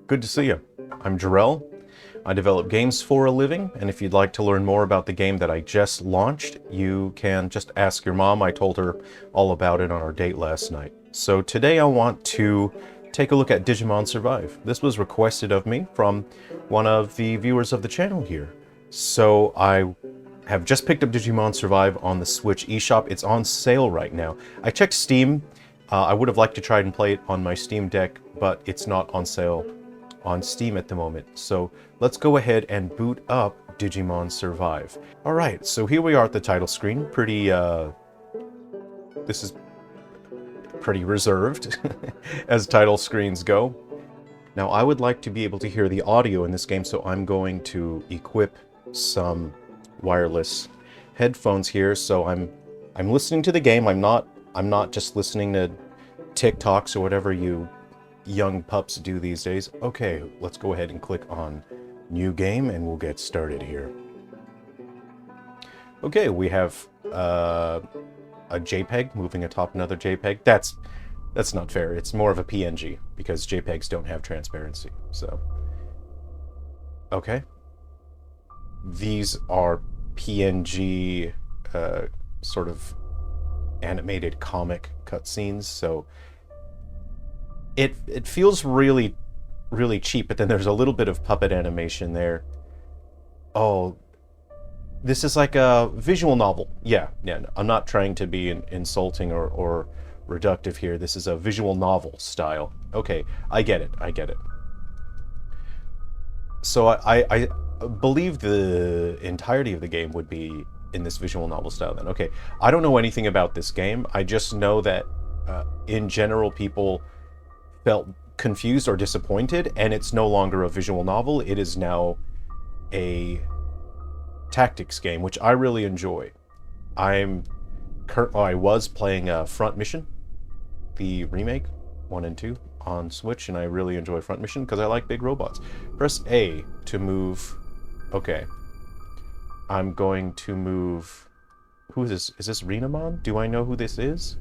Good to see you. I'm Jerrel. I develop games for a living, and if you'd like to learn more about the game that I just launched, you can just ask your mom. I told her all about it on our date last night. So today I want to take a look at Digimon Survive. This was requested of me from one of the viewers of the channel here. So I have just picked up Digimon Survive on the Switch eShop. It's on sale right now. I checked Steam. I would have liked to try and play it on my Steam Deck, but it's not on sale on Steam at the moment. So let's go ahead and boot up Digimon Survive. Alright, so here we are at the title screen. This is pretty reserved as title screens go. Now I would like to be able to hear the audio in this game, so I'm going to equip some wireless headphones here. So I'm listening to the game. I'm not just listening to TikToks or whatever you young pups do these days. Okay, let's go ahead and click on New Game and we'll get started here. Okay, we have a JPEG moving atop another JPEG. That's not fair. It's more of a PNG because JPEGs don't have transparency. So, okay. These are PNG sort of animated comic cutscenes, so it feels really cheap, but then there's a little bit of puppet animation there. Oh, this is like a visual novel. Yeah, no, I'm not trying to be insulting or reductive here. This is a visual novel style. Okay, I get it. So I believe the entirety of the game would be in this visual novel style then. Okay, I don't know anything about this game. I just know that in general people felt confused or disappointed, and it's no longer a visual novel. It is now a tactics game, which I really enjoy. I was playing Front Mission, the remake 1 and 2 on Switch, and I really enjoy Front Mission because I like big robots. Press A to move. Okay. I'm going to move. Who is this? Is this Renamon? Do I know who this is?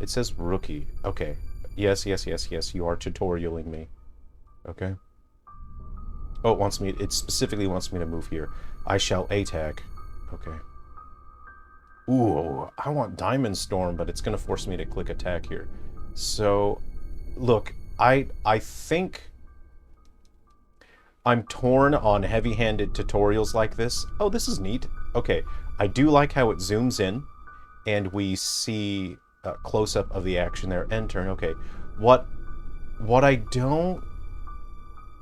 It says rookie. Okay. Yes, you are tutorialing me. Okay. Oh, it specifically wants me to move here. I shall attack. Okay. Ooh, I want Diamond Storm, but it's gonna force me to click attack here. So, look, I think I'm torn on heavy-handed tutorials like this. Oh, this is neat. Okay, I do like how it zooms in, and we see a close-up of the action there. End turn. Okay, what I don't...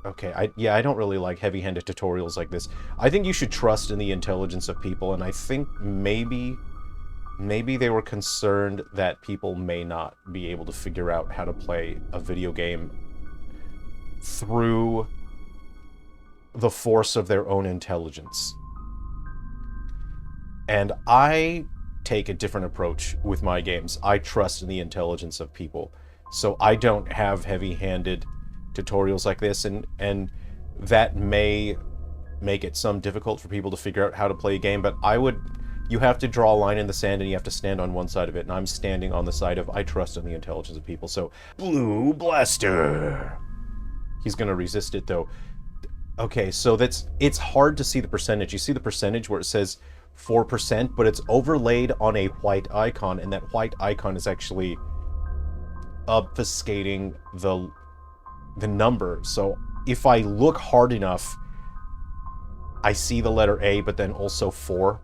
Okay, I don't really like heavy-handed tutorials like this. I think you should trust in the intelligence of people, and I think maybe they were concerned that people may not be able to figure out how to play a video game through the force of their own intelligence. And I take a different approach with my games. I trust in the intelligence of people. So I don't have heavy-handed tutorials like this, and that may make it some difficult for people to figure out how to play a game, but you have to draw a line in the sand and you have to stand on one side of it, and I'm standing on the side of I trust in the intelligence of people. So, Blue Blaster! He's gonna resist it though. Okay, so it's hard to see the percentage. You see the percentage where it says 4%, but it's overlaid on a white icon, and that white icon is actually obfuscating the number. So if I look hard enough, I see the letter A, but then also 4.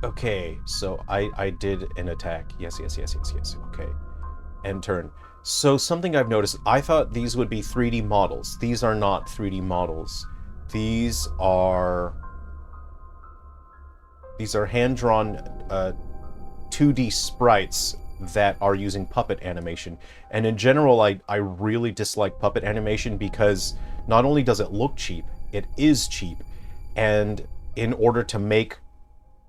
Okay, so I did an attack. Yes. Okay. End turn. So something I've noticed, I thought these would be 3D models. These are not 3D models. These are hand-drawn 2D sprites that are using puppet animation. And in general, I really dislike puppet animation because not only does it look cheap, it is cheap. And in order to make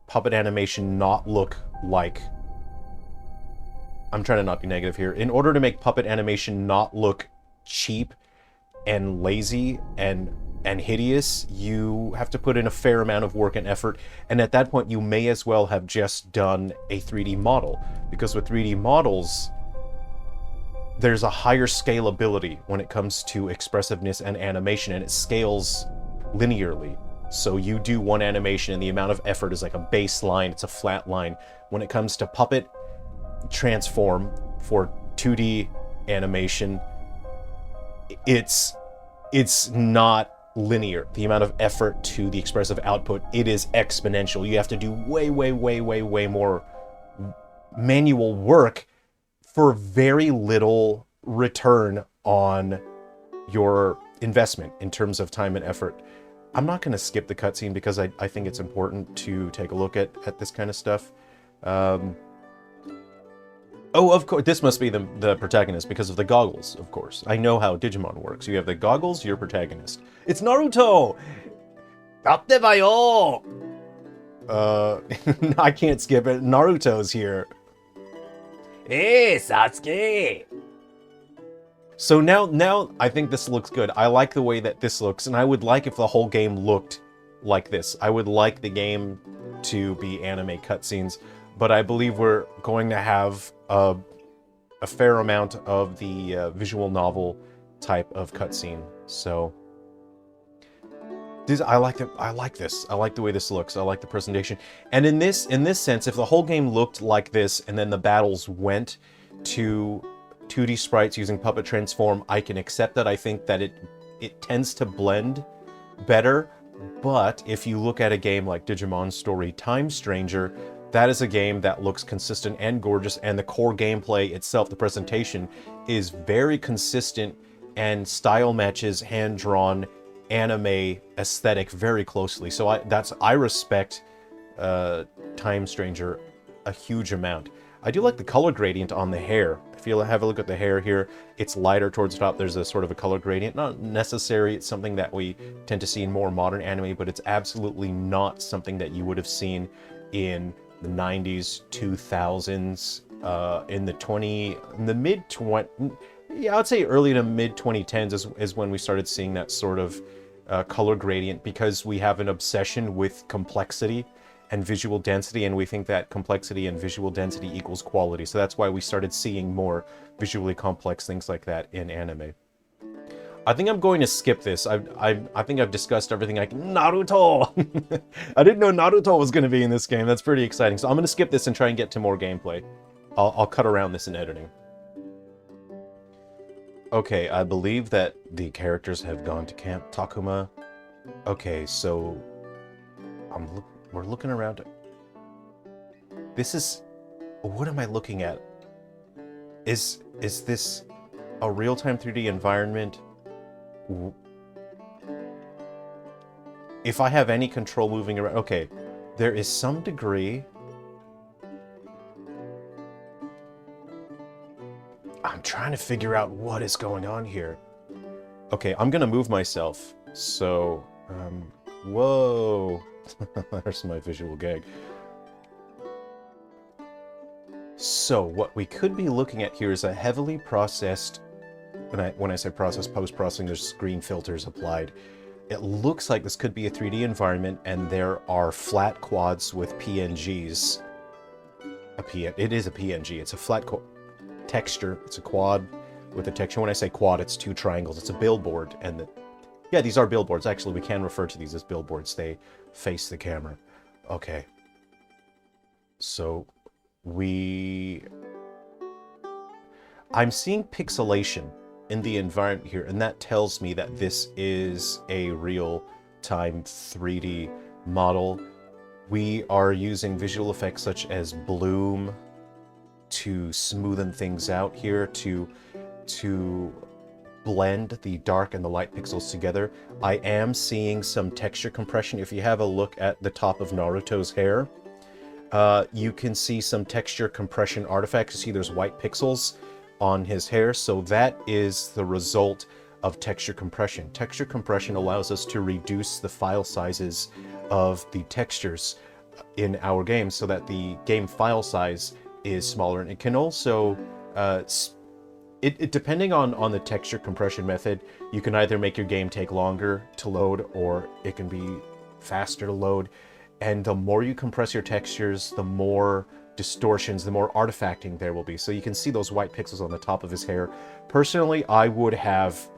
puppet animation not look like... I'm trying to not be negative here. In order to make puppet animation not look cheap and lazy and hideous, you have to put in a fair amount of work and effort, and at that point you may as well have just done a 3D model, because with 3D models there's a higher scalability when it comes to expressiveness and animation, and it scales linearly. So you do one animation and the amount of effort is like a baseline, it's a flat line. When it comes to puppet transform for 2D animation, it's not linear. The amount of effort to the expressive output, it is exponential. You have to do way more manual work for very little return on your investment in terms of time and effort. I'm not going to skip the cutscene because I think it's important to take a look at this kind of stuff. Oh, of course, this must be the protagonist because of the goggles, of course. I know how Digimon works. You have the goggles, you're protagonist. It's Naruto! Attebayo! I can't skip it. Naruto's here. Hey, Sasuke! So now I think this looks good. I like the way that this looks, and I would like if the whole game looked like this. I would like the game to be anime cutscenes, but I believe we're going to have a fair amount of the visual novel type of cutscene. So I like this. I like the way this looks. I like the presentation. And in this sense, if the whole game looked like this and then the battles went to 2D sprites using puppet transform, I can accept that. I think that it tends to blend better. But if you look at a game like Digimon Story Time Stranger, that is a game that looks consistent and gorgeous, and the core gameplay itself, the presentation, is very consistent and style matches hand-drawn anime aesthetic very closely. So I respect Time Stranger a huge amount. I do like the color gradient on the hair. If you have a look at the hair here, it's lighter towards the top. There's a sort of a color gradient. Not necessary. It's something that we tend to see in more modern anime, but it's absolutely not something that you would have seen in the 90s, 2000s, in the mid-20s, yeah, I would say early to mid-2010s is when we started seeing that sort of color gradient, because we have an obsession with complexity and visual density, and we think that complexity and visual density equals quality. So that's why we started seeing more visually complex things like that in anime. I think I'm going to skip this. I think I've discussed everything I can. Naruto! I didn't know Naruto was going to be in this game. That's pretty exciting. So I'm going to skip this and try and get to more gameplay. I'll cut around this in editing. Okay, I believe that the characters have gone to Camp Takuma. Okay, so we're looking around. This is... What am I looking at? Is this a real-time 3D environment? If I have any control moving around... Okay, there is some degree... I'm trying to figure out what is going on here. Okay, I'm gonna move myself. So, whoa. There's my visual gag. So, what we could be looking at here is a heavily processed... When I say processed, post-processing, there's screen filters applied. It looks like this could be a 3D environment, and there are flat quads with PNGs. It is a PNG. It's a flat texture. It's a quad with a texture. When I say quad, it's two triangles. It's a billboard, and yeah, these are billboards. Actually, we can refer to these as billboards. They face the camera. Okay. So, I'm seeing pixelation in the environment here, and that tells me that this is a real-time 3D model. We are using visual effects such as bloom to smoothen things out here, to blend the dark and the light pixels together. I am seeing some texture compression. If you have a look at the top of Naruto's hair, you can see some texture compression artifacts. You see there's white pixels on his hair, so that is the result of texture compression. Texture compression allows us to reduce the file sizes of the textures in our game so that the game file size is smaller, and it can also depending on the texture compression method, you can either make your game take longer to load, or it can be faster to load. And the more you compress your textures, the more distortions, the more artifacting there will be. So you can see those white pixels on the top of his hair. Personally, I would have,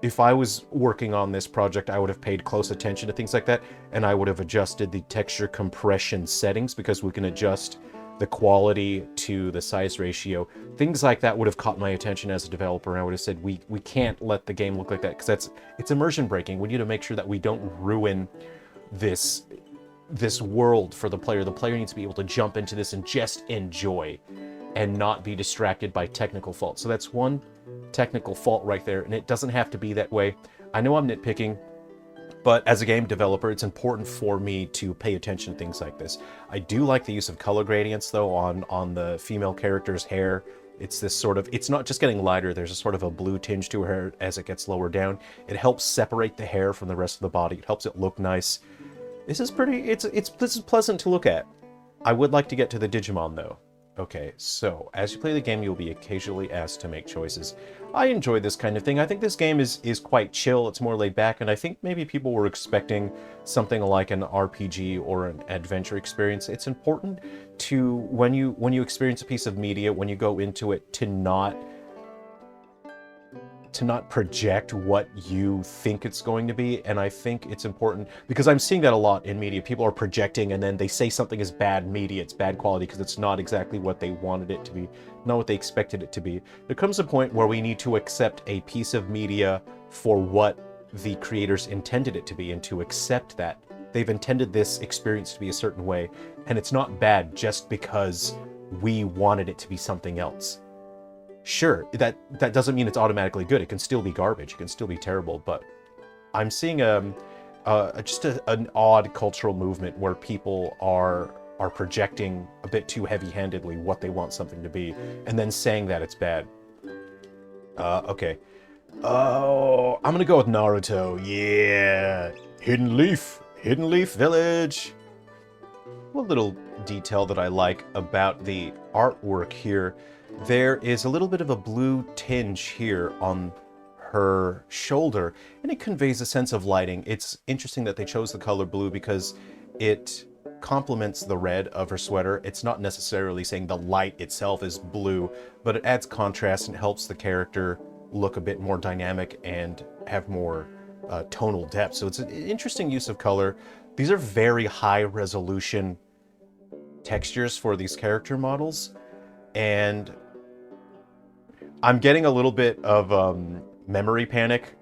if I was working on this project, I would have paid close attention to things like that, and I would have adjusted the texture compression settings, because we can adjust the quality to the size ratio. Things like that would have caught my attention as a developer, and I would have said, we can't let the game look like that, because it's immersion breaking. We need to make sure that we don't ruin this world for the player. The player needs to be able to jump into this and just enjoy and not be distracted by technical faults. So that's one technical fault right there, and it doesn't have to be that way. I know I'm nitpicking, but as a game developer, it's important for me to pay attention to things like this. I do like the use of color gradients, though, on the female character's hair. It's this sort of, it's not just getting lighter, there's a sort of a blue tinge to her hair as it gets lower down. It helps separate the hair from the rest of the body. It helps it look nice. This is pretty, this is pleasant to look at. I would like to get to the Digimon, though. Okay, so as you play the game, you'll be occasionally asked to make choices. I enjoy this kind of thing. I think this game is quite chill. It's more laid back, and I think maybe people were expecting something like an RPG or an adventure experience. It's important to, when you experience a piece of media, when you go into it, to not project what you think it's going to be. And I think it's important, because I'm seeing that a lot in media. People are projecting, and then they say something is bad media, it's bad quality, because it's not exactly what they wanted it to be, not what they expected it to be. There comes a point where we need to accept a piece of media for what the creators intended it to be, and to accept that they've intended this experience to be a certain way, and it's not bad just because we wanted it to be something else. Sure, that doesn't mean it's automatically good. It can still be garbage. It can still be terrible. But I'm seeing just an odd cultural movement where people are projecting a bit too heavy-handedly what they want something to be, and then saying that it's bad. Okay. Oh, I'm gonna go with Naruto. Yeah, Hidden Leaf Village. One little detail that I like about the artwork here. There is a little bit of a blue tinge here on her shoulder, and it conveys a sense of lighting. It's interesting that they chose the color blue because it complements the red of her sweater. It's not necessarily saying the light itself is blue, but it adds contrast and helps the character look a bit more dynamic and have more tonal depth. So it's an interesting use of color. These are very high resolution textures for these character models, and I'm getting a little bit of memory panic.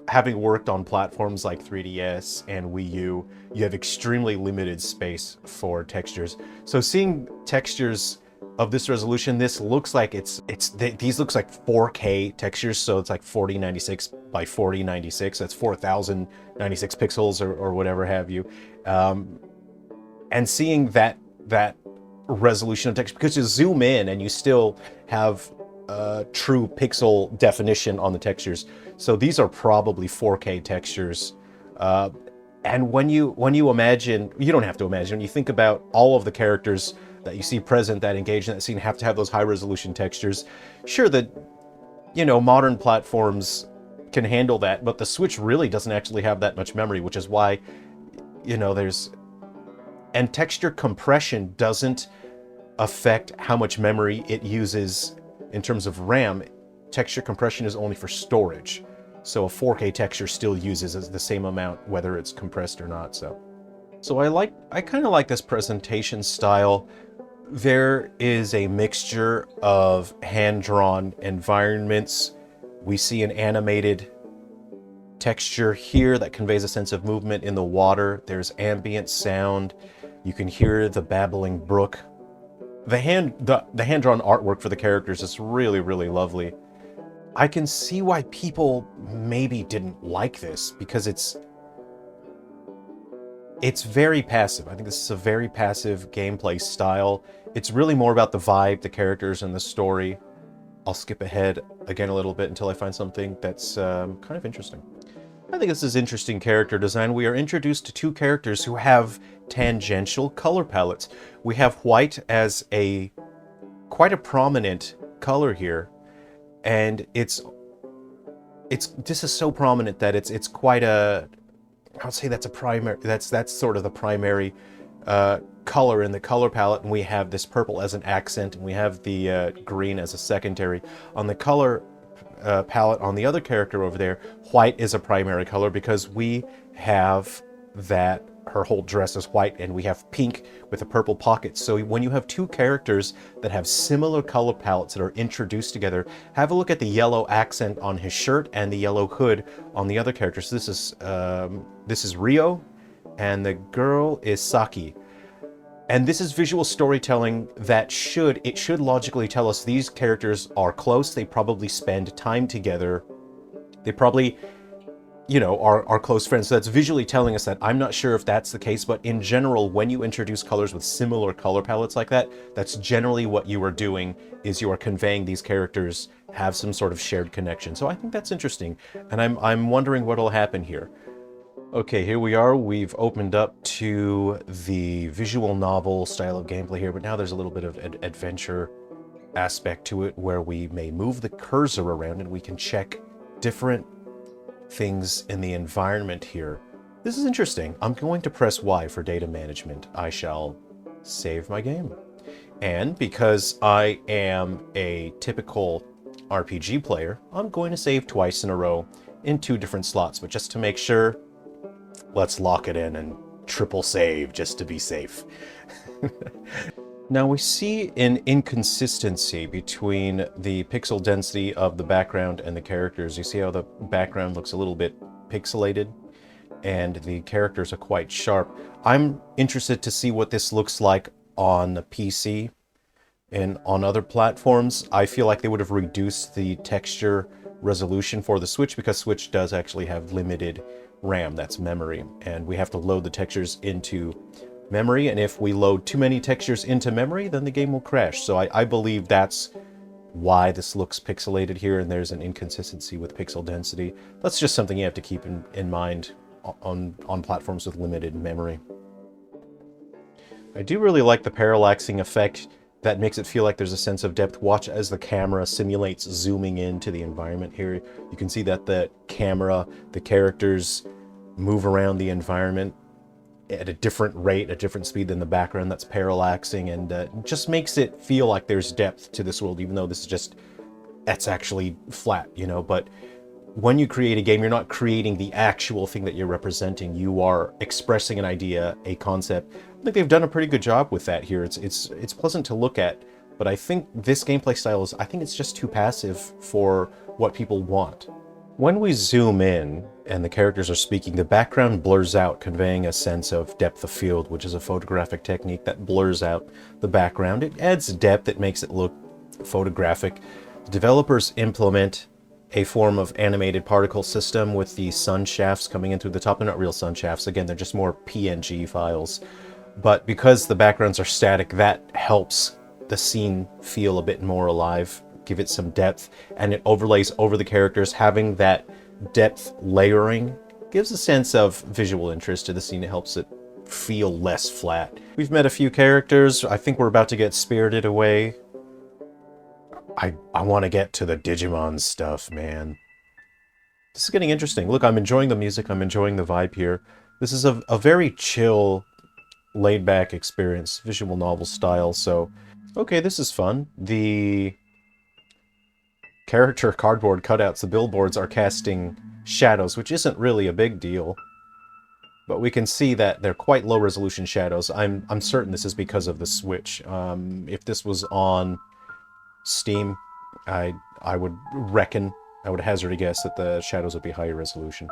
Having worked on platforms like 3DS and Wii U, you have extremely limited space for textures. So seeing textures of this resolution, this looks like these looks like 4K textures, so it's like 4096 by 4096. That's 4096 pixels or whatever have you. And seeing that resolution of texture, because you zoom in and you still have true pixel definition on the textures. So these are probably 4K textures. And when you imagine, you don't have to imagine, when you think about all of the characters that you see present that engage in that scene have to have those high resolution textures. Sure, that, modern platforms can handle that, but the Switch really doesn't actually have that much memory, which is why, and texture compression doesn't affect how much memory it uses in terms of RAM. Texture compression is only for storage. So a 4K texture still uses the same amount whether it's compressed or not. So I kind of like this presentation style. There is a mixture of hand-drawn environments. We see an animated texture here that conveys a sense of movement in the water. There's ambient sound. You can hear the babbling brook. The hand-drawn artwork for the characters is really, really lovely. I can see why people maybe didn't like this, because it's very passive. I think this is a very passive gameplay style. It's really more about the vibe, the characters, and the story. I'll skip ahead again a little bit until I find something that's kind of interesting. I think this is interesting character design. We are introduced to two characters who have tangential color palettes. We have white as quite a prominent color here, and this is so prominent that it's quite a, I would say that's a primary, that's sort of the primary color in the color palette, and we have this purple as an accent, and we have the green as a secondary. On the color palette on the other character over there, white is a primary color because we have that her whole dress is white, and we have pink with a purple pocket. So when you have two characters that have similar color palettes that are introduced together, have a look at the yellow accent on his shirt and the yellow hood on the other character. So this is Rio, and the girl is Saki. And this is visual storytelling that should logically tell us these characters are close. They probably spend time together. They probably, you know, are close friends. So that's visually telling us that. I'm not sure if that's the case, but in general, when you introduce colors with similar color palettes like that, that's generally what you are doing, is you are conveying these characters have some sort of shared connection. So I think that's interesting, and I'm wondering what'll happen here. Okay, here we are. We've opened up to the visual novel style of gameplay here, but now there's a little bit of an adventure aspect to it where we may move the cursor around and we can check different things in the environment here. This is interesting. I'm going to press Y for data management. I shall save my game. And because I am a typical RPG player, I'm going to save twice in a row in 2 different slots, but just to make sure, let's lock it in and triple save just to be safe. Now we see an inconsistency between the pixel density of the background and the characters. You see how the background looks a little bit pixelated and the characters are quite sharp. I'm interested to see what this looks like on the PC and on other platforms. I feel like they would have reduced the texture resolution for the Switch because Switch does actually have limited RAM, that's memory, and we have to load the textures into memory, and if we load too many textures into memory, then the game will crash. So I believe that's why this looks pixelated here, and there's an inconsistency with pixel density. That's just something you have to keep in mind on platforms with limited memory. I do really like the parallaxing effect that makes it feel like there's a sense of depth. Watch as the camera simulates zooming into the environment here. You can see that the camera, the characters move around the environment at a different rate, a different speed than the background. That's parallaxing, and just makes it feel like there's depth to this world, even though this is just, that's actually flat, you know. But when you create a game, you're not creating the actual thing that you're representing. You are expressing an idea, a concept. I think they've done a pretty good job with that here. It's pleasant to look at, but I think this gameplay style is, I think it's just too passive for what people want. When we zoom in and the characters are speaking, the background blurs out, conveying a sense of depth of field, which is a photographic technique that blurs out the background. It adds depth, it makes it look photographic. The developers implement a form of animated particle system with the sun shafts coming in through the top. They're not real sun shafts. Again, they're just more PNG files. But because the backgrounds are static, that helps the scene feel a bit more alive, give it some depth, and it overlays over the characters. Having that depth layering gives a sense of visual interest to the scene. It helps it feel less flat. We've met a few characters. I think we're about to get spirited away. I want to get to the Digimon stuff, man. This is getting interesting. Look, I'm enjoying the music. I'm enjoying the vibe here. This is a very chill, laid-back experience, visual novel style. So, okay, this is fun. The character cardboard cutouts, the billboards, are casting shadows, which isn't really a big deal. But we can see that they're quite low-resolution shadows. I'm certain this is because of the Switch. If this was on Steam, I would hazard a guess that the shadows would be higher resolution.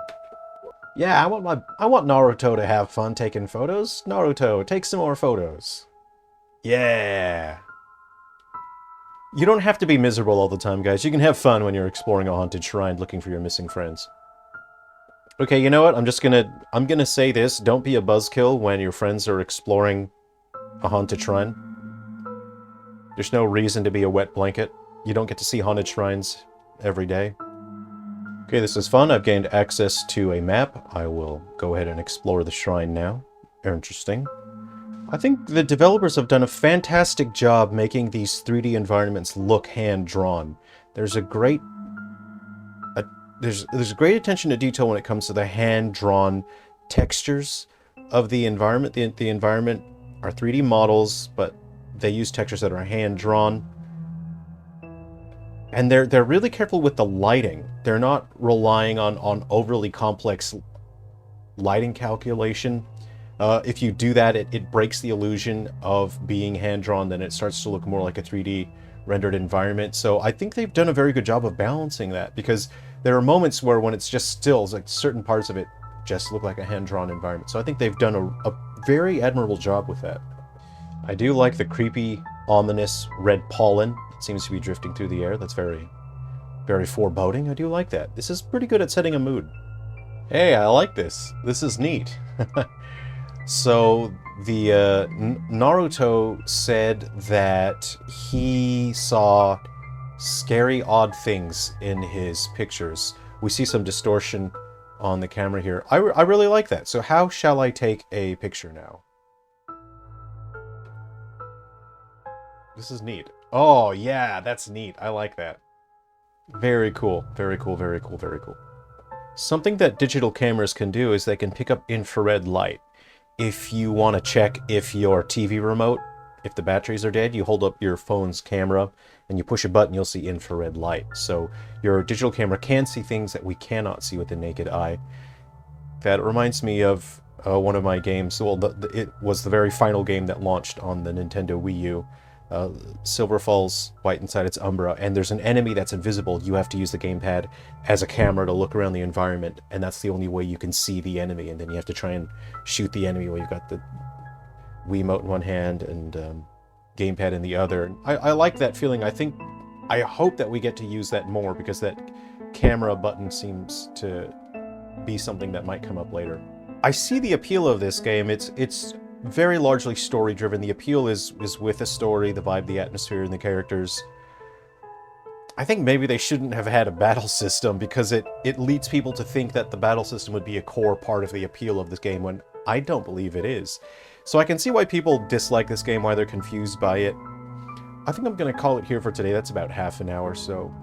Yeah, I want Naruto to have fun taking photos. Naruto, take some more photos. Yeah. You don't have to be miserable all the time, guys. You can have fun when you're exploring a haunted shrine looking for your missing friends. Okay, you know what? I'm gonna say this. Don't be a buzzkill when your friends are exploring a haunted shrine. There's no reason to be a wet blanket. You don't get to see haunted shrines every day. Okay, this is fun. I've gained access to a map. I will go ahead and explore the shrine now. Interesting. I think the developers have done a fantastic job making these 3D environments look hand-drawn. There's a great there's great attention to detail when it comes to the hand-drawn textures of the environment. The environment are 3D models, but they use textures that are hand-drawn. And they're really careful with the lighting. They're not relying on overly complex lighting calculation. If you do that, it breaks the illusion of being hand-drawn, then it starts to look more like a 3D rendered environment. So I think they've done a very good job of balancing that, because there are moments where when it's just stills, like certain parts of it just look like a hand-drawn environment. So I think they've done a very admirable job with that. I do like the creepy, ominous red pollen. It seems to be drifting through the air. That's very, very foreboding. I do like that. This is pretty good at setting a mood. Hey, I like this. This is neat. So the Naruto said that he saw scary, odd things in his pictures. We see some distortion on the camera here. I really like that. So how shall I take a picture now? This is neat. Oh, yeah, that's neat. I like that. Very cool. Very cool, very cool, very cool. Something that digital cameras can do is they can pick up infrared light. If you want to check if your TV remote, if the batteries are dead, you hold up your phone's camera and you push a button, you'll see infrared light. So your digital camera can see things that we cannot see with the naked eye. That reminds me of one of my games. Well, it was the very final game that launched on the Nintendo Wii U. Silver falls white inside its umbra, and there's an enemy that's invisible. You have to use the gamepad as a camera to look around the environment, and that's the only way you can see the enemy, and then you have to try and shoot the enemy while you've got the Wiimote in one hand and gamepad in the other. I like that feeling. I hope that we get to use that more, because that camera button seems to be something that might come up later. I see the appeal of this game. It's very largely story-driven. The appeal is with the story, the vibe, the atmosphere, and the characters. I think maybe they shouldn't have had a battle system, because it leads people to think that the battle system would be a core part of the appeal of this game, when I don't believe it is. So I can see why people dislike this game, why they're confused by it. I think I'm going to call it here for today. That's about half an hour, so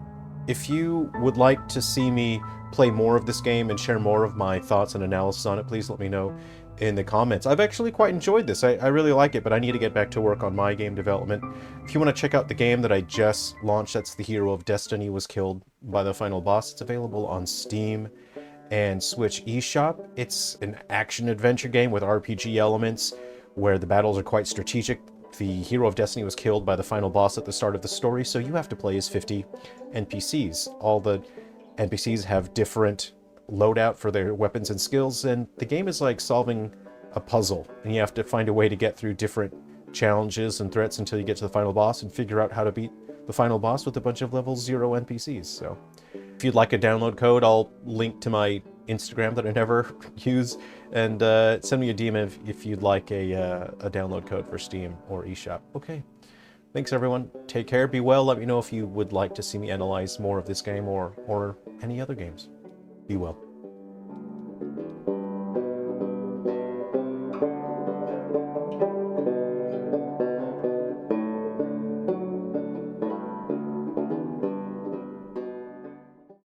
if you would like to see me play more of this game and share more of my thoughts and analysis on it, please let me know in the comments. I've actually quite enjoyed this. I really like it, but I need to get back to work on my game development. If you want to check out the game that I just launched, that's The Hero of Destiny Was Killed by the Final Boss. It's available on Steam and Switch eShop. It's an action-adventure game with RPG elements where the battles are quite strategic. The Hero of Destiny was killed by the final boss at the start of the story, so you have to play as 50 NPCs. All the NPCs have different loadout for their weapons and skills, and the game is like solving a puzzle, and you have to find a way to get through different challenges and threats until you get to the final boss and figure out how to beat the final boss with a bunch of level 0 NPCs. So if you'd like a download code, I'll link to my Instagram that I never use, and send me a DM if you'd like a download code for Steam or eShop. Okay, thanks everyone. Take care, be well. Let me know if you would like to see me analyze more of this game or any other games. Be well.